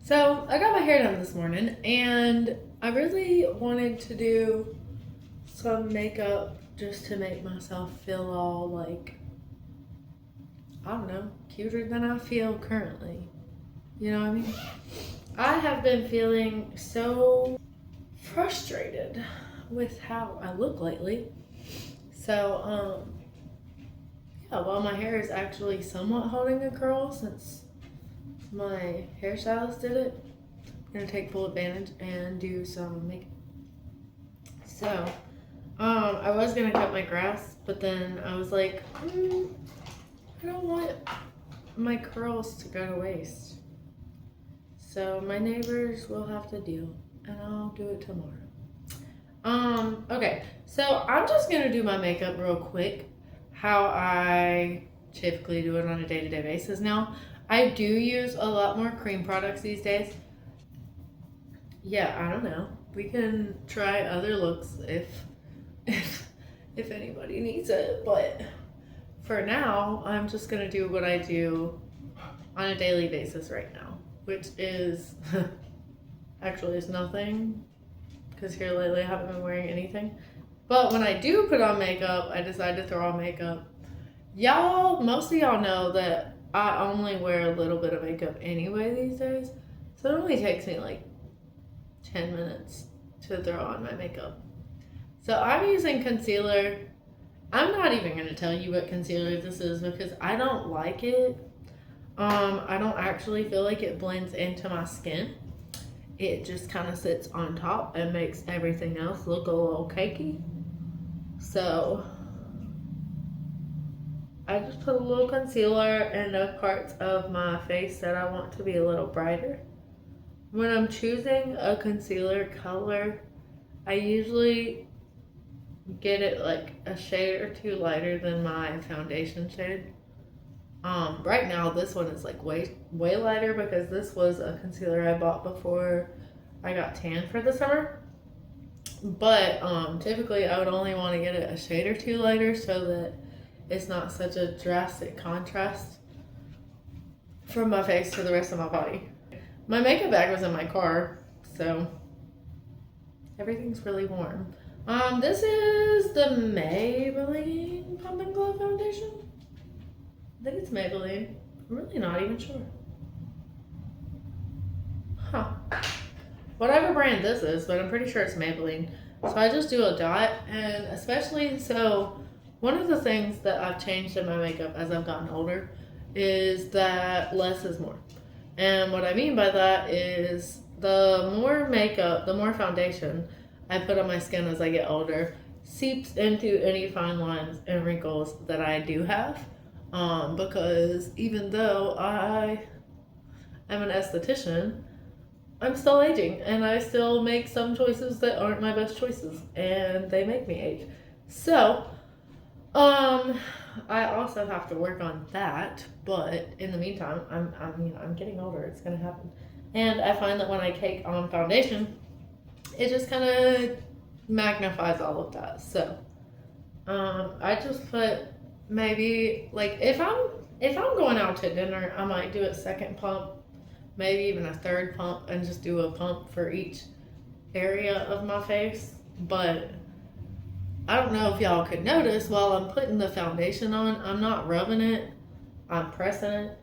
So I got my hair done this morning and I really wanted to do some makeup just to make myself feel all like, I don't know, cuter than I feel currently. You know what I mean? I have been feeling so frustrated with how I look lately. So, yeah, while my hair is actually somewhat holding a curl since my hairstylist did it, I'm gonna take full advantage and do some makeup. So, I was gonna cut my grass, but then I was like, I don't want my curls to go to waste. So my neighbors will have to deal, and I'll do it tomorrow. Okay, so I'm just gonna do my makeup real quick, how I typically do it on a day-to-day basis now. I do use a lot more cream products these days. Yeah, I don't know. We can try other looks if if anybody needs it, but for now, I'm just gonna do what I do on a daily basis right now, which is actually is nothing because here lately I haven't been wearing anything. But when I do put on makeup, I decide to throw on makeup. Most of y'all know that I only wear a little bit of makeup anyway these days, so it only takes me like 10 minutes to throw on my makeup. So I'm using concealer. I'm not even going to tell you what concealer this is because I don't like it. I don't actually feel like it blends into my skin. It just kind of sits on top and makes everything else look a little cakey. So I just put a little concealer in the parts of my face that I want to be a little brighter. When I'm choosing a concealer color, I usually get it like a shade or two lighter than my foundation shade. Right now this one is like way lighter because this was a concealer I bought before I got tan for the summer. But typically I would only want to get it a shade or two lighter so that it's not such a drastic contrast from my face to the rest of my body. My makeup bag was in my car, so everything's really warm. This is the Maybelline Pump and Glow foundation. I think it's Maybelline. I'm really not even sure. Huh. Whatever brand this is, but I'm pretty sure it's Maybelline. So I just do a dot, and especially so, one of the things that I've changed in my makeup as I've gotten older is that less is more. And what I mean by that is the more makeup, the more foundation I put on my skin as I get older seeps into any fine lines and wrinkles that I do have. Because even though I am an esthetician, I'm still aging and I still make some choices that aren't my best choices and they make me age. So, I also have to work on that, but in the meantime, I'm getting older. It's gonna happen, and I find that when I take on foundation, it just kind of magnifies all of that. So, I just put maybe like if I'm going out to dinner, I might do a second pump, maybe even a third pump, and just do a pump for each area of my face, but I don't know if y'all could notice while I'm putting the foundation on, I'm not rubbing it, I'm pressing it.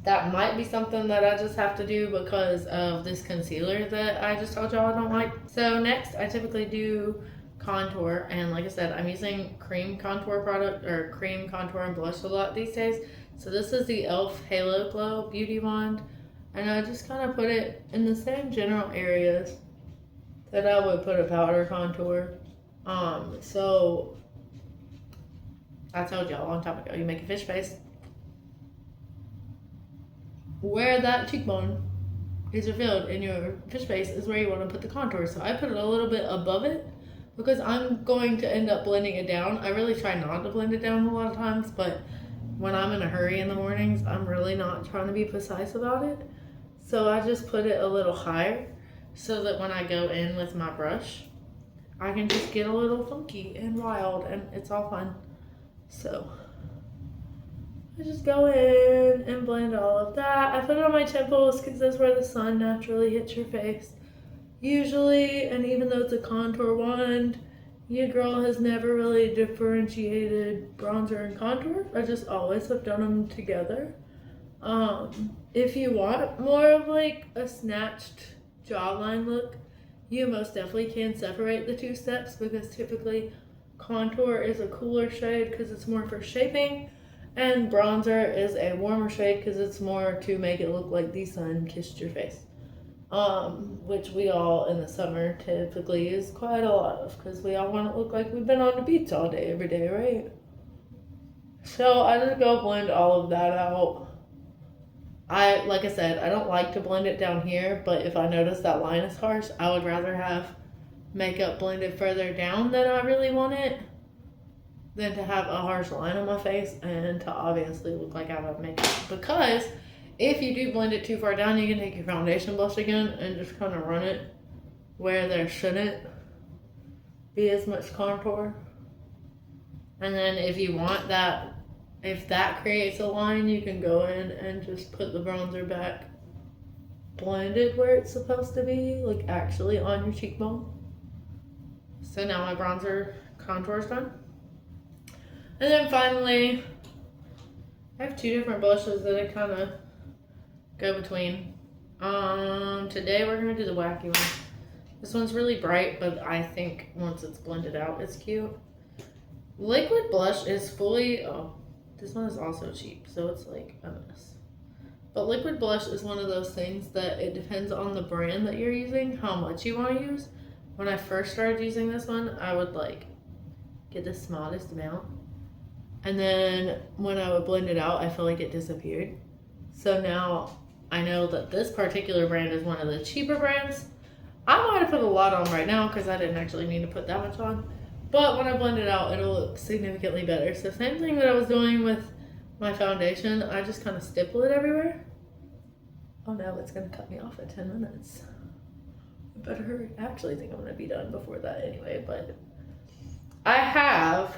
That might be something that I just have to do because of this concealer that I just told y'all I don't like. So next, I typically do contour, and like I said, I'm using cream contour product, or cream contour and blush a lot these days. So this is the e.l.f. Halo Glow Beauty Wand, and I just kind of put it in the same general areas that I would put a powder contour. So I told y'all a long time ago, you make a fish face. Where that cheekbone is revealed in your fish face is where you want to put the contour. So I put it a little bit above it because I'm going to end up blending it down. I really try not to blend it down a lot of times, but when I'm in a hurry in the mornings, I'm really not trying to be precise about it. So I just put it a little higher so that when I go in with my brush, I can just get a little funky and wild and it's all fun. So I just go in and blend all of that. I put it on my temples because that's where the sun naturally hits your face. Usually, and even though it's a contour wand, your girl has never really differentiated bronzer and contour. I just always have done them together. If you want more of like a snatched jawline look, you most definitely can separate the two steps because typically contour is a cooler shade because it's more for shaping, and bronzer is a warmer shade because it's more to make it look like the sun kissed your face. Which we all in the summer typically use quite a lot of because we all want to look like we've been on the beach all day, every day, right? So I just go blend all of that out. Like I said, I don't like to blend it down here, but if I notice that line is harsh, I would rather have makeup blended further down than I really want it than to have a harsh line on my face and to obviously look like I have makeup. Because if you do blend it too far down, you can take your foundation brush again and just kind of run it where there shouldn't be as much contour. And then if you want that, if that creates a line, you can go in and just put the bronzer back blended where it's supposed to be, like actually on your cheekbone. So now my bronzer contour is done. And then finally, I have two different blushes that I kind of go between. Today we're gonna do the wacky one. This one's really bright, but I think once it's blended out, it's cute. Liquid blush is fully, this one is also cheap, so it's like a mess. But liquid blush is one of those things that it depends on the brand that you're using, how much you want to use. When I first started using this one, I would like get the smallest amount. And then when I would blend it out, I feel like it disappeared. So now I know that this particular brand is one of the cheaper brands. I might have put a lot on right now because I didn't actually need to put that much on. But when I blend it out, it'll look significantly better. So same thing that I was doing with my foundation. I just kind of stipple it everywhere. Oh no, it's going to cut me off at 10 minutes. I better hurry. I actually think I'm going to be done before that anyway. But I have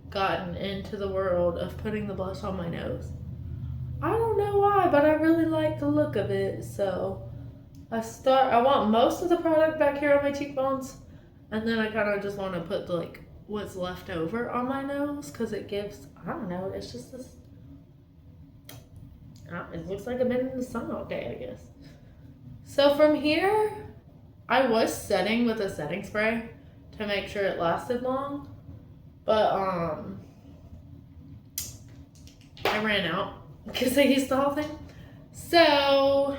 gotten into the world of putting the blush on my nose. I don't know why, but I really like the look of it. So I want most of the product back here on my cheekbones. And then I kind of just want to put like what's left over on my nose because it gives, I don't know, it's just this, it looks like I've been in the sun all day, I guess. So from here, I was setting with a setting spray to make sure it lasted long. But I ran out because I used the whole thing. So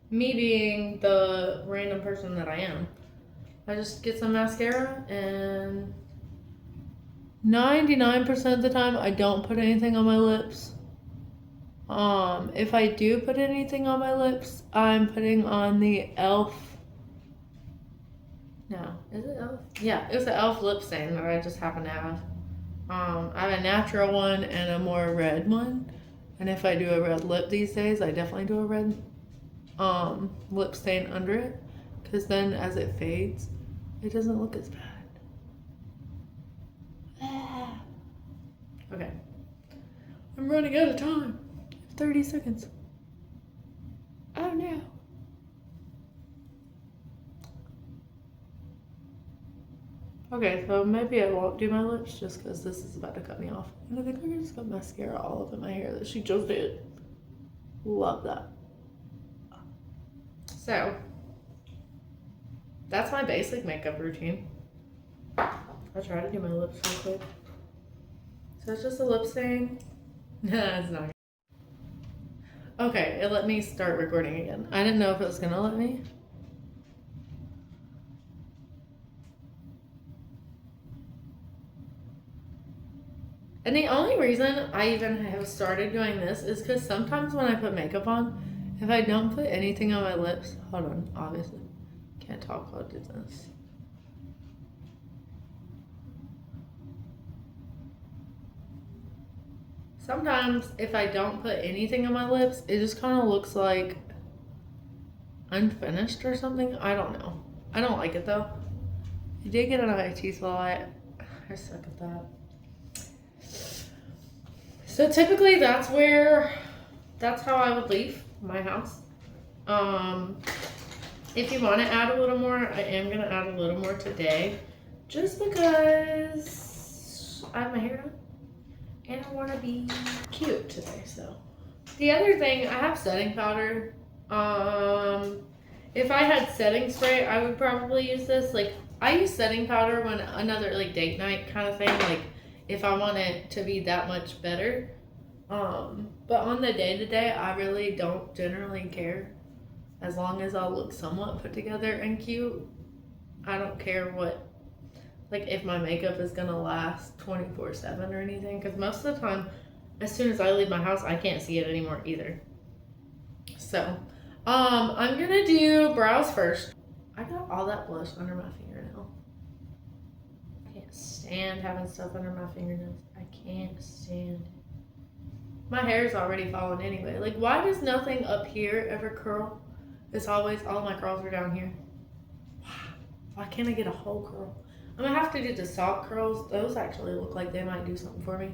me being the random person that I am, I just get some mascara, and 99% of the time I don't put anything on my lips. If I do put anything on my lips, I'm putting on the e.l.f. No, is it e.l.f.? Yeah, it was the e.l.f. lip stain that I just happen to have. I have a natural one and a more red one. And if I do a red lip these days, I definitely do a red lip stain under it. Because then as it fades, it doesn't look as bad. Okay. I'm running out of time. 30 seconds. Oh no. Okay, so maybe I won't do my lips just because this is about to cut me off. And I think I just got mascara all up in my hair that she just did. Love that. So, that's my basic makeup routine. I'll try to do my lips real quick. So it's just a lip stain. Nah, it's not. Okay, it let me start recording again. I didn't know if it was gonna let me. And the only reason I even have started doing this is because sometimes when I put makeup on, if I don't put anything on my lips, hold on, obviously, can't talk while I do this. Sometimes if I don't put anything on my lips, it just kind of looks like unfinished or something. I don't know. I don't like it though. I did get an eye teeth a lot. I suck at that. So typically that's how I would leave my house. If you want to add a little more, I am going to add a little more today. Just because I have my hair done. And I want to be cute today, so. The other thing, I have setting powder. If I had setting spray, I would probably use this. Like, I use setting powder when another, like, date night kind of thing. Like, if I want it to be that much better. But on the day-to-day, I really don't generally care. As long as I'll look somewhat put together and cute. I don't care what, like, if my makeup is gonna last 24/7 or anything. Because most of the time, as soon as I leave my house, I can't see it anymore either. So, I'm gonna do brows first. I got all that blush under my fingernail. I can't stand having stuff under my fingernails. I can't stand it. My hair is already falling anyway. Like, why does nothing up here ever curl? It's always, all my curls are down here. Why can't I get a whole curl? I'm gonna have to do the soft curls. Those actually look like they might do something for me.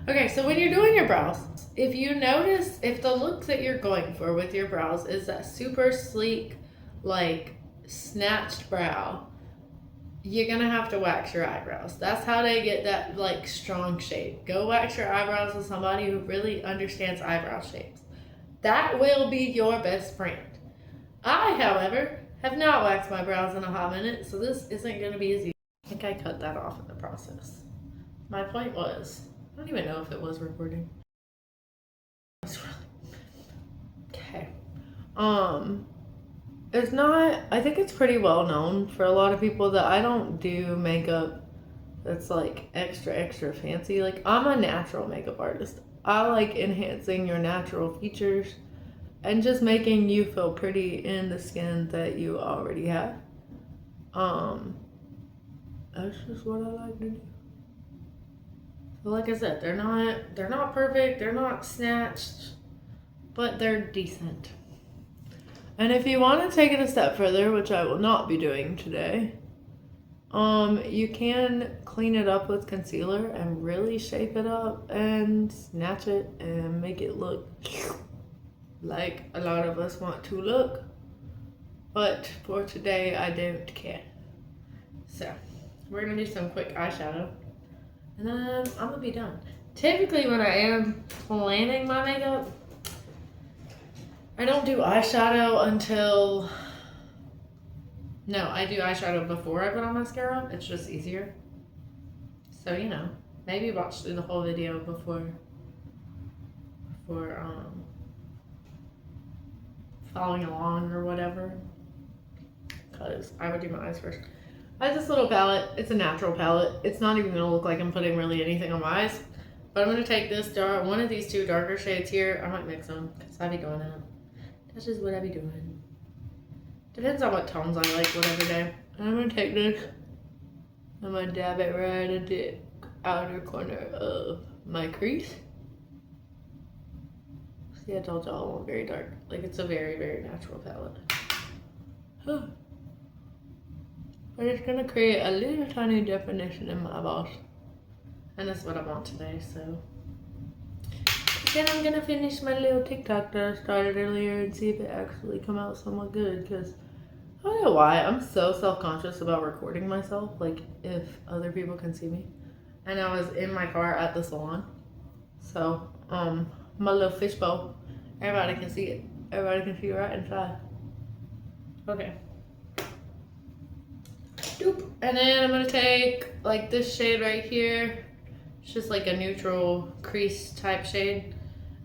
Okay, so when you're doing your brows, if you notice, if the look that you're going for with your brows is that super sleek, like, snatched brow, you're gonna have to wax your eyebrows. That's how they get that, like, strong shape. Go wax your eyebrows with somebody who really understands eyebrow shapes. That will be your best friend. I, however, have not waxed my brows in a hot minute, so this isn't gonna be easy. I think I cut that off in the process. My point was, I don't even know if it was recording. Okay. It's not, I think it's pretty well known for a lot of people that I don't do makeup that's like extra fancy. Like, I'm a natural makeup artist. I like enhancing your natural features and just making you feel pretty in the skin that you already have. That's just what I like to do. So like I said, they're not perfect, they're not snatched, but they're decent. And if you want to take it a step further, which I will not be doing today, you can clean it up with concealer and really shape it up and snatch it and make it look like a lot of us want to look. But for today, I don't care. So, we're gonna do some quick eyeshadow. And then I'm gonna be done. Typically when I am planning my makeup, I don't do eyeshadow until, no, I do eyeshadow before I put on mascara. It's just easier. So, you know, maybe watch through the whole video before following along or whatever. Because I would do my eyes first. I have this little palette. It's a natural palette. It's not even gonna look like I'm putting really anything on my eyes. But I'm gonna take this one of these two darker shades here. I might mix them because I be doing that. That's just what I be doing. Depends on what tones I like, whatever day. And I'm gonna take this. I'm gonna dab it right at the outer corner of my crease. See, I told y'all I want very dark. Like, it's a very natural palette. But it's gonna create a little tiny definition in my boss. And that's what I want today, so. Then I'm gonna finish my little TikTok that I started earlier and see if it actually come out somewhat good, because I don't know why, I'm so self-conscious about recording myself, like if other people can see me. And I was in my car at the salon. So, my little fishbowl, everybody can see it. Everybody can see right inside. Okay. Doop. And then I'm gonna take like this shade right here. It's just like a neutral crease type shade.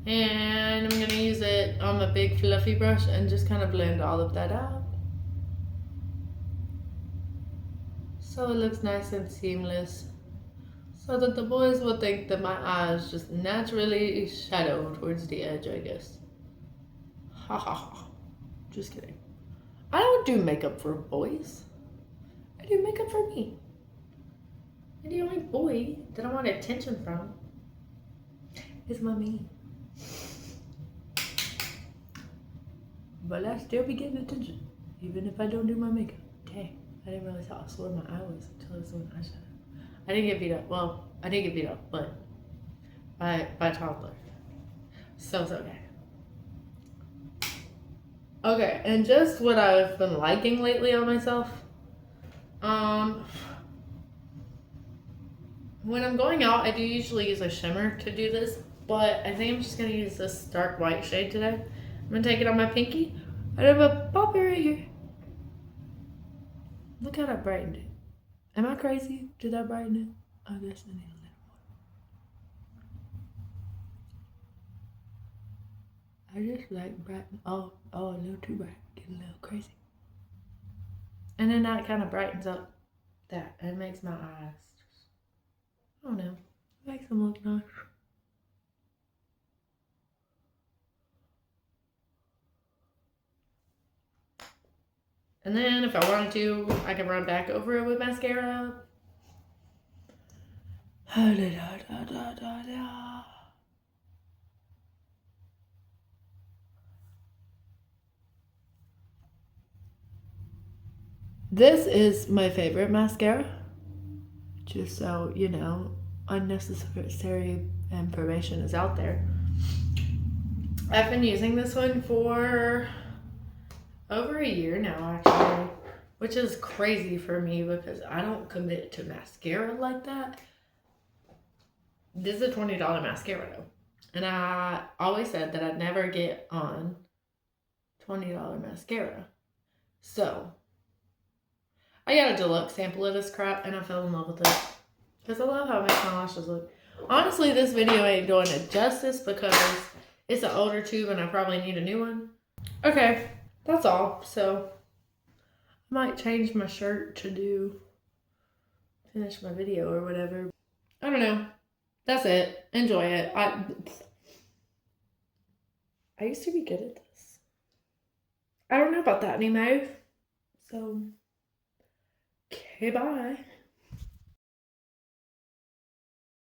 And I'm gonna use it on my big fluffy brush and just kind of blend all of that out. So it looks nice and seamless. So that the boys will think that my eyes just naturally shadow towards the edge, I guess. Ha ha ha. Just kidding. I don't do makeup for boys. I do makeup for me. And the only boy that I want attention from is my me. But I still be getting attention, even if I don't do my makeup. Dang, I didn't realize how sore my eye was until I was doing eyeshadow. I didn't get beat up. Well, I did get beat up, but by toddler. So okay. Okay, and just what I've been liking lately on myself. When I'm going out, I do usually use a shimmer to do this, but I think I'm just gonna use this dark white shade today. I'm gonna take it on my pinky. I have a poppy right here. Look how that brightened it. Am I crazy? Did I brighten it? I guess I need a little more. I just like brighten. Oh, a little too bright. Getting a little crazy. And then that kind of brightens up that. It makes my eyes just, I don't know. It makes them look nice. And then if I wanted to, I can run back over it with mascara. This is my favorite mascara. Just so you know, unnecessary information is out there. I've been using this one for over a year now, actually, which is crazy for me because I don't commit to mascara like that. This is a $20 mascara though, and I always said that I'd never get on $20 mascara. So I got a deluxe sample of this crap and I fell in love with it because I love how it makes my lashes look. Honestly, this video ain't doing it justice because it's an older tube and I probably need a new one. Okay, that's all. So I might change my shirt to finish my video or whatever. I don't know. That's it. Enjoy it. I used to be good at this. I don't know about that anymore. So, okay, bye.